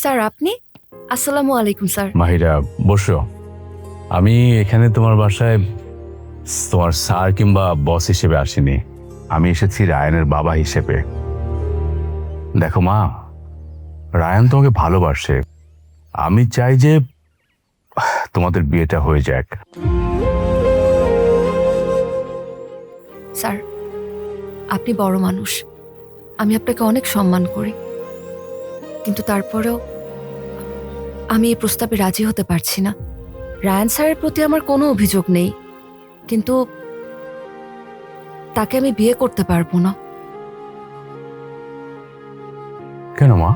Sir আপনি? আসসালামু আলাইকুম স্যার। মাহিরা বসো। আমি এখানে তোমার বাসায় তোমার স্যার কিংবা বস হিসেবে আসিনি, আমি এসেছি রায়ানের বাবা হিসেবে। দেখো মা, রায়ান তোমাকে ভালোবাসে, আমি চাই যে তোমাদের বিয়েটা হয়ে যাক। স্যার আপনি বড় মানুষ, আমি আপনাকে অনেক সম্মান করি, কিন্তু তারপরেও আমি এই প্রস্তাবে রাজি হতে পারছি না। রায়ান স্যারের প্রতি আমার কোনো অভিযোগ নেই, কিন্তু তাকে আমি বিয়ে করতে পারবো না। কেন মা,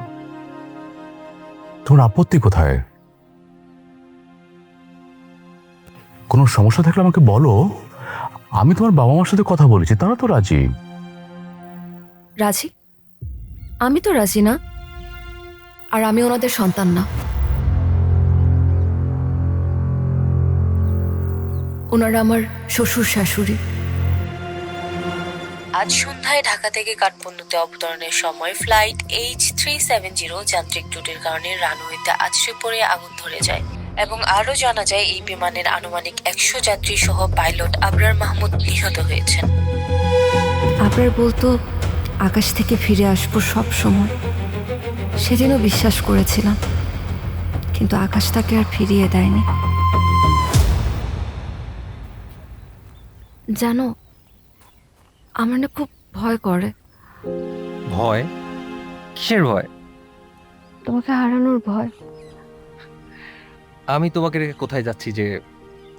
তোমার আপত্তি কোথায়? কোনো সমস্যা থাকলে আমাকে বলো, আমি তোমার বাবা মার সাথে কথা বলেছি, তারা তো রাজি। রাজি? আমি তো রাজি না, আর আমি ওনাদের সন্তান না। ওনারা আমার শ্বশুর শাশুড়ি। আজ সন্ধ্যায় ঢাকা থেকে কাঠমান্ডুতে অবতরণের সময় ফ্লাইট H370 যান্ত্রিক ত্রুটির কারণে রানওয়েতে আছড়ে পড়ে আগুন ধরে যায় এবং আরও জানা যায় এই বিমানের আনুমানিক 100 যাত্রী সহ পাইলট আবরার মাহমুদ নিহত হয়েছেন। আবরার বলতো আকাশ থেকে ফিরে আসবো সব সময়। সেদিনও বিশ্বাস করেছিলাম, কিন্তু আকাশ তাকে আর ফিরিয়ে দেয়নি। জানো, আমার না খুব ভয় করে। ভয়? কিসের ভয়? তোমাকে হারানোর ভয়। আমি তোমাকে রেখে কোথায় যাচ্ছি যে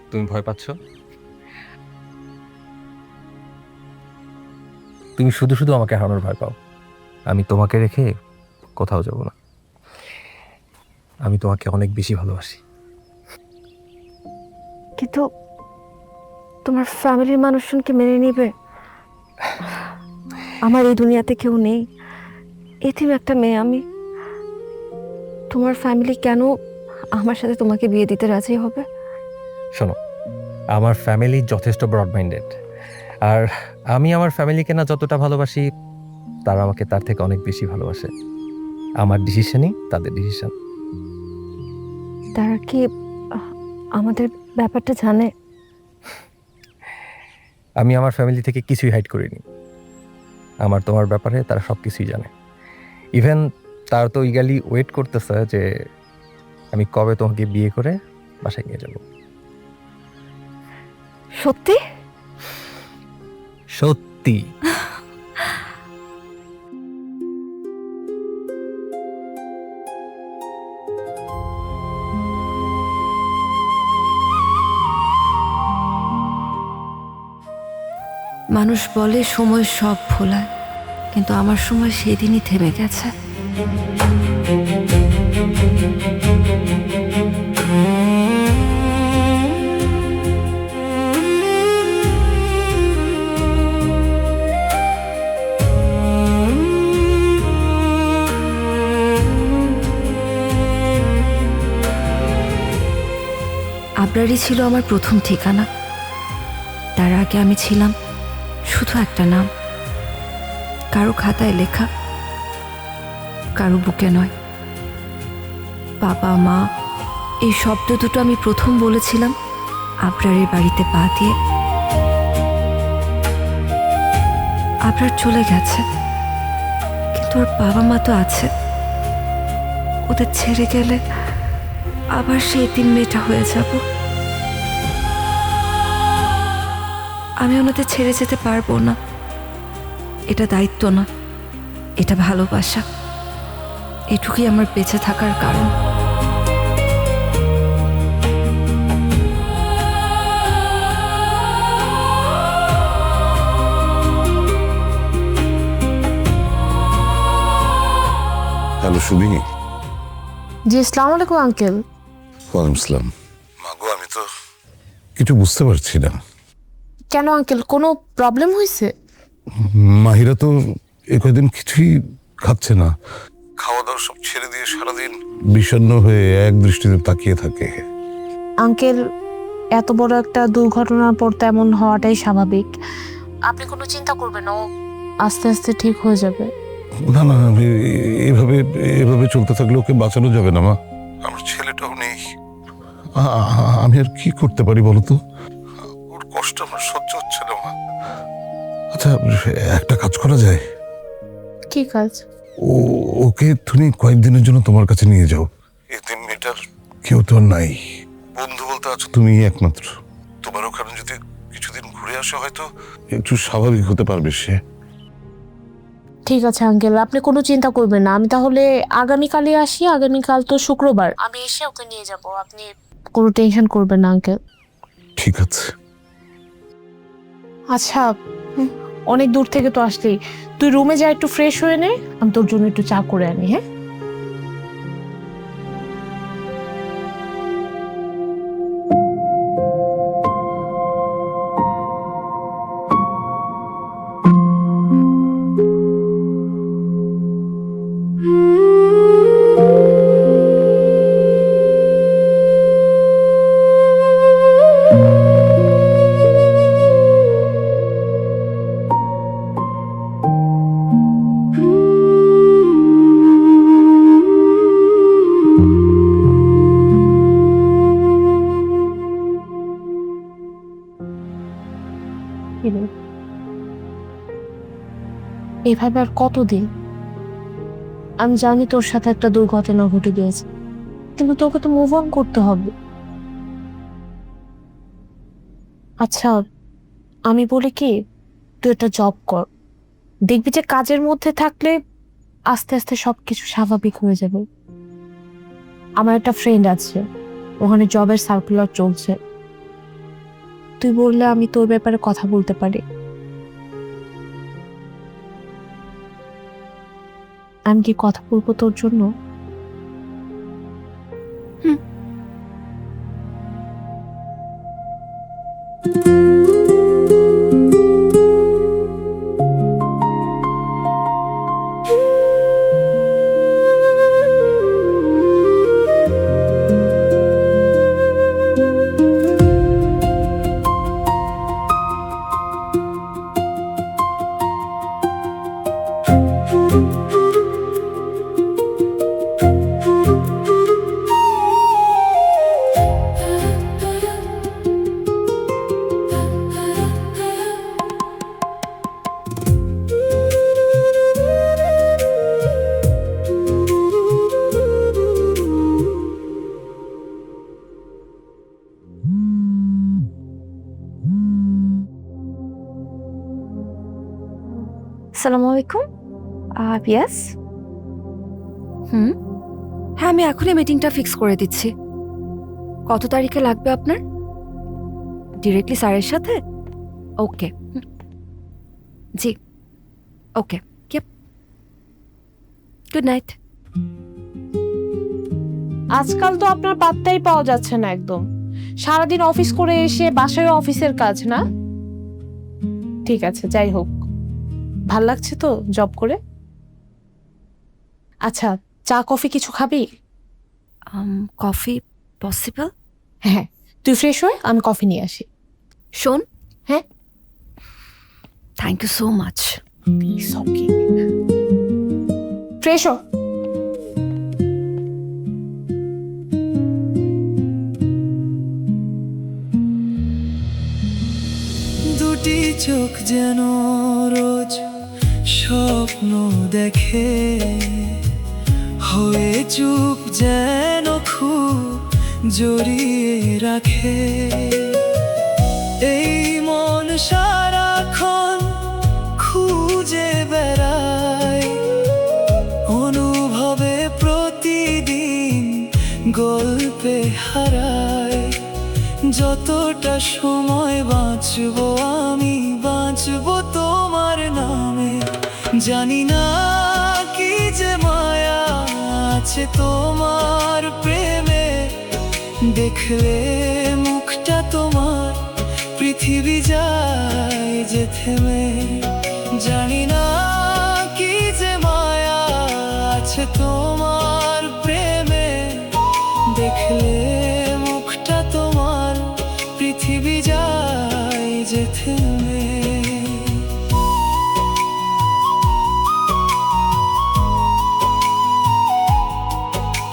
তুমি ভয় পাচ্ছ? তুমি শুধু শুধু আমাকে হারানোর ভয় পাও। আমি তোমাকে রেখে কোথাও যাব না। আমি তোমাকে অনেক বেশি ভালোবাসি। কিন্তু তোমার ফ্যামিলির মানুষজনকে মেনে নিবে? আমার এই দুনিয়াতে কেউ নেই, এতিম একটা মেয়ে আমি। তোমার ফ্যামিলি কেন আমার সাথে তোমাকে বিয়ে দিতে রাজি হবে? শোনো, আমার ফ্যামিলি যথেষ্ট ব্রড মাইন্ডেড, আর আমি আমার ফ্যামিলিকে না যতটা ভালোবাসি, তারা আমাকে তার থেকে অনেক বেশি ভালোবাসে। আমার ডিসিশনই তাদের ডিসিশন। তারা কি আমাদের ব্যাপারটা জানে? আমি আমার ফ্যামিলি থেকে কিছুই হাইড করিনি। আমার তোমার ব্যাপারে তারা সব কিছুই জানে। ইভেন তারা তো ইগালি ওয়েট করতেছে যে আমি কবে তোমাকে বিয়ে করে বাসায় নিয়ে যাব। সত্যি? সত্যি। মানুষ বলে সময় সব ভোলায়, কিন্তু আমার সময় সেদিনই থেমে গেছে। আবরারই ছিল আমার প্রথম ঠিকানা। তার আগে আমি ছিলাম শুধু একটা নাম, কারো খাতায় লেখা, কারো বুকে নয়। বাবা মা এই শব্দ দুটো আমি প্রথম বলেছিলাম আবরারের বাড়িতে পা দিয়ে। আবরার চলে গেছে, কিন্তু ওর বাবা মা তো আছে। ওদের ছেড়ে গেলে আবার সেই এতিম মেয়েটা হয়ে যাব। আমি ওনাদের ছেড়ে যেতে পারবো না। এটা দায়িত্ব না, এটা ভালোবাসা। এটুকুই আমার বেঁচে থাকার কারণ। হ্যালো সুমি। জি আসসালামু আলাইকুম আঙ্কেল। ওয়ালাইকুম আসসালাম। মাগো, আমি তো কিছু বুঝতে পারছি না। কেন আঙ্কেল, কোনো প্রবলেম হয়েছে? মাহিরা তো এ কয়দিন কিছুই খাচ্ছে না, খাওয়া দাওয়া সব ছেড়ে দিয়ে সারাদিন বিষণ্ণ হয়ে এক দৃষ্টিতে তাকিয়ে থাকে। আঙ্কেল, এত বড় একটা দুর্ঘটনার পর তেমন হওয়াটাই স্বাভাবিক। আপনি কোনো চিন্তা করবেন না, ও আস্তে আস্তে ঠিক হয়ে যাবে। না না, এভাবে এভাবে চলতে থাকলে ওকে বাঁচানো যাবে না মা। আমার ছেলেটাও নেই, আমি আর কি করতে পারি বলো তো? ওর কষ্ট আমার সহ্য হচ্ছে না মা। আচ্ছা, একটা কাজ করা যায়, কি কাজ? ওকে তুমি কয়েকদিনের জন্য তোমার কাছে নিয়ে যাও। এতে মেয়েটার কেউ তো আর নাই, বন্ধু বলতে আছো তুমি একমাত্র। তোমার ওখানে যদি কিছুদিন ঘুরে আসা, হয়তো একটু স্বাভাবিক হতে পারবে সে। ঠিক আছে আঙ্কেল, আপনি কোনো চিন্তা করবেন না। আমি তাহলে আগামীকালই আসি। আগামীকাল তো শুক্রবার, আমি এসে ওকে নিয়ে যাব। আপনি কোনো টেনশন করবেন না আঙ্কেল। ঠিক আছে। আচ্ছা, অনেক দূর থেকে তো আসলি, তুই রুমে যা, একটু ফ্রেশ হয়ে নে, আমি তোর জন্য একটু চা করে আনি। হ্যাঁ, এইভাবে আর কতদিন? আমি জানি তোর সাথে একটা দুর্ঘটনা ঘটে গিয়েছে, কিন্তু তোকে তো মুভ অন করতে হবে। আচ্ছা, আমি বলি কি, তুই একটা জব কর, দেখবি যে কাজের মধ্যে থাকলে আস্তে আস্তে সবকিছু স্বাভাবিক হয়ে যাবে। আমার একটা ফ্রেন্ড আছে, ওখানে জবের সার্কুলার চলছে, তুই বললে আমি তোর ব্যাপারে কথা বলতে পারি। আমি কি কথা বলবো তোর জন্য? আসসালামু আলাইকুম। ইয়েস। হ্যাঁ, আমি এখনই মিটিংটা ফিক্স করে দিচ্ছি। কত তারিখে লাগবে আপনার? ডিরেক্টলি স্যারের সাথে? ওকে। জি, ওকে। Good night. আজকাল তো আপনার পাত্তাই পাওয়া যাচ্ছে না একদম। সারাদিন অফিস করে এসে বাসায় অফিসের কাজ না? ঠিক আছে, যাই হোক, ভাল লাগছে তো জব করে? আচ্ছা, চা কফি কিছু খাবি? Coffee possible? হ্যাঁ, তুই ফ্রেশ হয়ে আমি কফি নিয়ে আসি। শোন। হ্যাঁ, thank you so much. Fresh হ। দুটি চোখ যেন রোজ স্বপ্ন দেখে, হয়ে চুপ যেন খুব জড়িয়ে রাখে। এই মন সারাক্ষণ খুঁজে বেড়ায়, অনুভবে প্রতিদিন গল্পে হারায়। যতটা সময় বাঁচবো আমি, বাঁচবো তোমার নামে। জানি না কি যে মায়া আছে তোমার প্রেমে, দেখলে মুখটা তোমার পৃথিবী যায় যে থেমে। জানি না কি যে মায়া আছে তোমার প্রেমে, দেখলে মুখটা তোমার পৃথিবী যায় যে থেমে।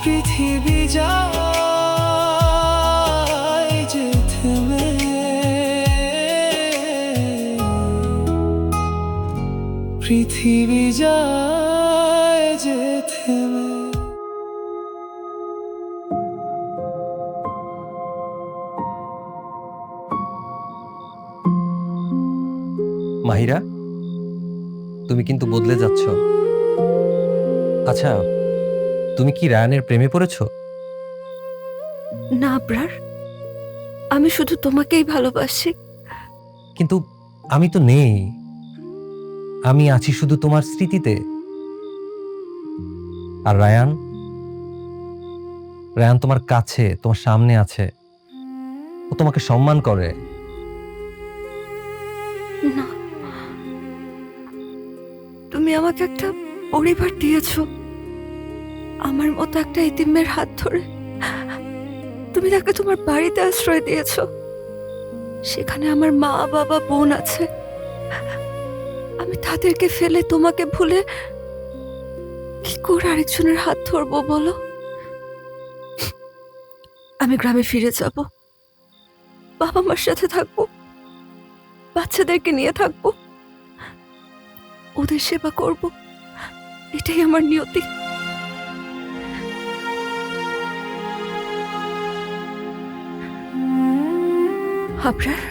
পৃথিবী যায় যে থেমে, পৃথিবী যায় যে থেমে। মাহিরা, তুমি কিন্তু বদলে যাচ্ছ। আচ্ছা, তুমি কি রায়ানের প্রেমে পড়েছো? না আবরার, আমি শুধু তোমাকেই ভালোবাসি। কিন্তু আমি তো নেই, আমি আছি শুধু তোমার স্মৃতিতে। আর রায়ান, রায়ান তোমার কাছে, তোমার সামনে আছে, ও তোমাকে সম্মান করে। না, তুমি আমাকে একটা পরিবার দিয়েছো, আমার মতো একটা এতিমের হাত ধরে। তুমি তাকে তোমার বাড়িতে আশ্রয় দিয়েছো, সেখানে আমার মা বাবা বোন আছে। আমি তাদেরকে ফেলে তোমাকে ভুলে কি করে আরেকজনের হাত ধরবো বলো? আমি গ্রামে ফিরে যাব, বাবা মার সাথে থাকবো, বাচ্চাদেরকে নিয়ে থাকবো, ওদের সেবা করব, এটাই আমার নিয়তি। আবরার,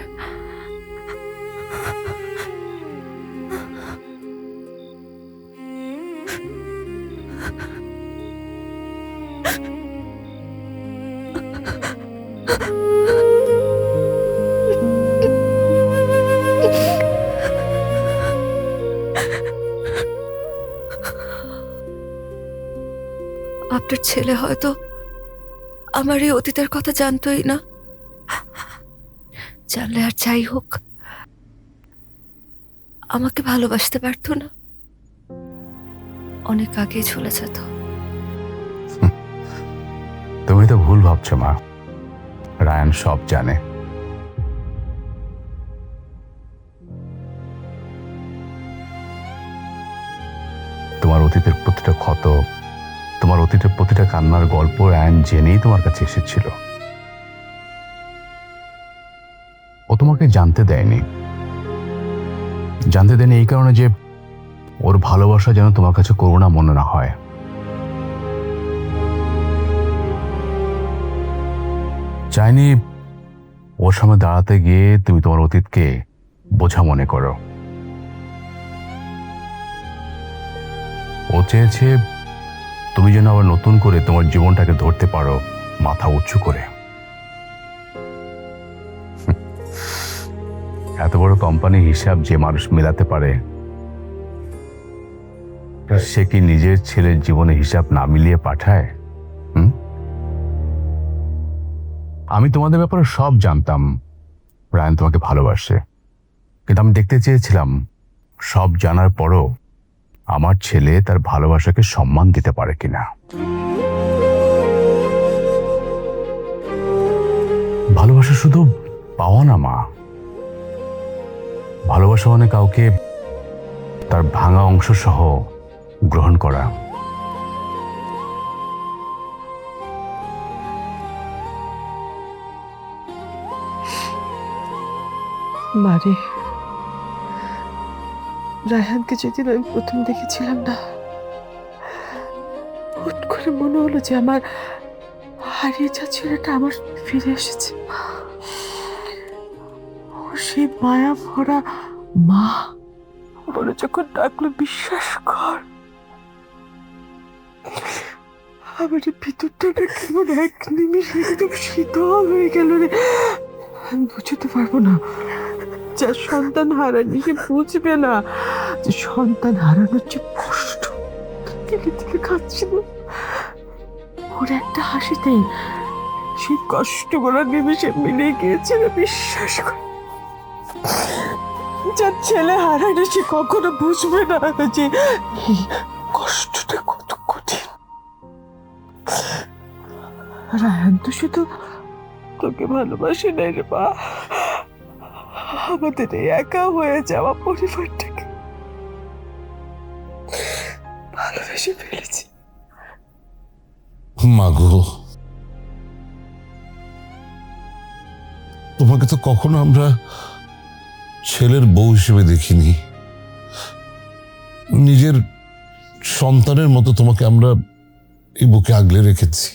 আপনার ছেলে হয়তো আমার এই অতীতের কথা জানতোই না। জানলে আর যাই হোক, আমাকে ভালোবাসতে পারতো না, অনেক আগে চলে যেত। তুমি তো ভুল ভাবছো মা, রায়ান সব জানে। তোমার অতীতের প্রতিটা ক্ষত, তোমার অতীতের প্রতিটা কান্নার গল্প রায়ান জেনেই তোমার কাছে এসেছিল। ও তোমাকে জানতে দেয়নি এই কারণে যে ওর ভালোবাসা যেন তোমার কাছে করুণা মনে না হয়। চাইনি ওর সামনে দাঁড়াতে গিয়ে তুমি তোমার অতীতকে বোঝা মনে করো। ও চেয়েছে তুমি যেন আবার নতুন করে তোমার জীবনটাকে ধরতে পারো মাথা উঁচু করে। এত বড় কোম্পানির হিসাব যে মানুষ মেলাতে পারে, সে কি নিজের ছেলের জীবনে হিসাব না মিলিয়ে পাঠায়? আমি তোমাদের ব্যাপারে সব জানতাম, রায়ান তোমাকে ভালোবাসে, কিন্তু আমি দেখতে চেয়েছিলাম সব জানার পরও আমার ছেলে তার ভালোবাসাকে সম্মান দিতে পারে কিনা। ভালোবাসা শুধু পাওয়া না মা, ভালোবাসা মানে কাউকে তার ভাঙা অংশ সহ গ্রহণ করা। মারে, রায়হানকে যেদিন আমি প্রথম দেখেছিলাম না, হুট করে মনে হলো যে আমার হারিয়ে যাওয়া ছেলেটা আমার ফিরে এসেছে। ও সেই মায়া ভরা মা বলে যখন ডাকলো বিশ্বাস কর, আমার ভিতরটা কেমন এক নিমিষে একদম শীতল হয়ে গেল রে। আমি বুঝতে পারবো না, যার সন্তান হারানি সে বুঝবে না যে সন্তান হারানোর যে কষ্ট। থেকে থেকে খাচ্ছিল ওর একটা হাসিতেই সেই কষ্টগুলো নিমিষে মিলে গিয়েছিল। বিশ্বাস কর, যার ছেলে হারানি সে কখনো বুঝবে না যে এই কষ্টটা কত কঠিন। রায়ান তো শুধু তোকে ভালোবাসে নাই রে মা, আমাদের এই একা হয়ে যাওয়া পরিবারটাকে ভালোবেসে ফেলেছি। মাগো, তোমাকে তো কখনো আমরা ছেলের বউ হিসেবে দেখিনি। নিজের সন্তানের মতো তোমাকে আমরা এই বুকে আগলে রেখেছি।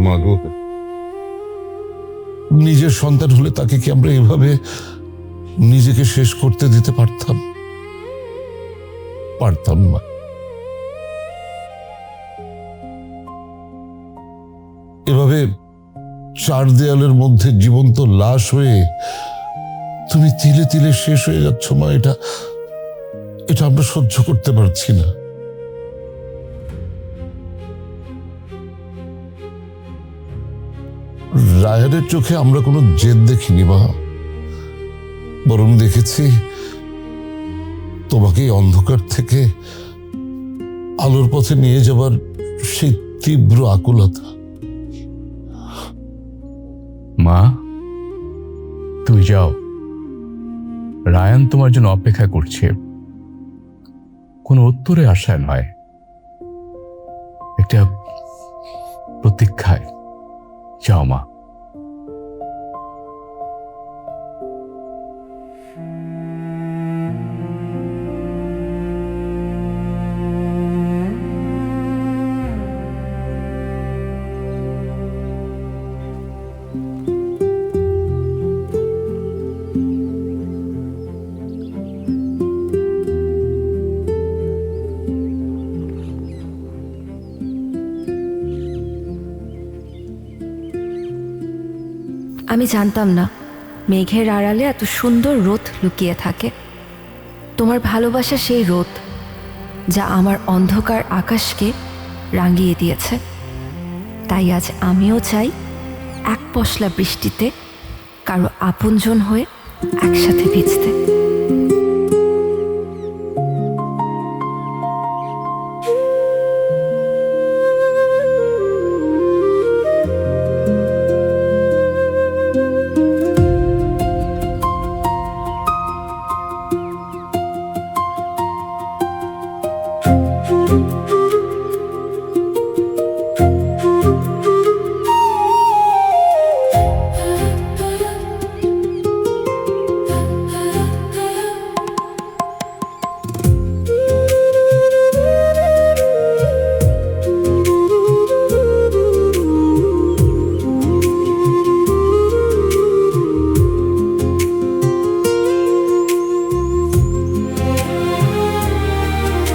মাগো, নিজের সন্তান হলে তাকে কি আমরা এভাবে নিজেকে শেষ করতে দিতে পারতাম? পারতাম না। এভাবে চার দেয়ালের মধ্যে জীবন্ত লাশ হয়ে তুমি তিলে তিলে শেষ হয়ে যাচ্ছ মা, এটা আমরা সহ্য করতে পারছি না। রায়ানের চোখে আমরা কোনো জেদ দেখিনি মা, বরং দেখেছি তোমাকে এই অন্ধকার থেকে আলোর পথে নিয়ে যাবার সেই তীব্র আকুলতা। মা, তুমি যাও, রায়ান তোমার জন্য অপেক্ষা করছে, কোনো উত্তরে আশায় নয়, একটা প্রতীক্ষায়। যাও মা। আমি জানতাম না মেঘের আড়ালে এত সুন্দর রোদ লুকিয়ে থাকে। তোমার ভালোবাসা সেই রোদ যা আমার অন্ধকার আকাশকে রাঙিয়ে দিয়েছে। তাই আজ আমিও চাই এক পশলা বৃষ্টিতে কারো আপনজন হয়ে একসাথে ভিজতে।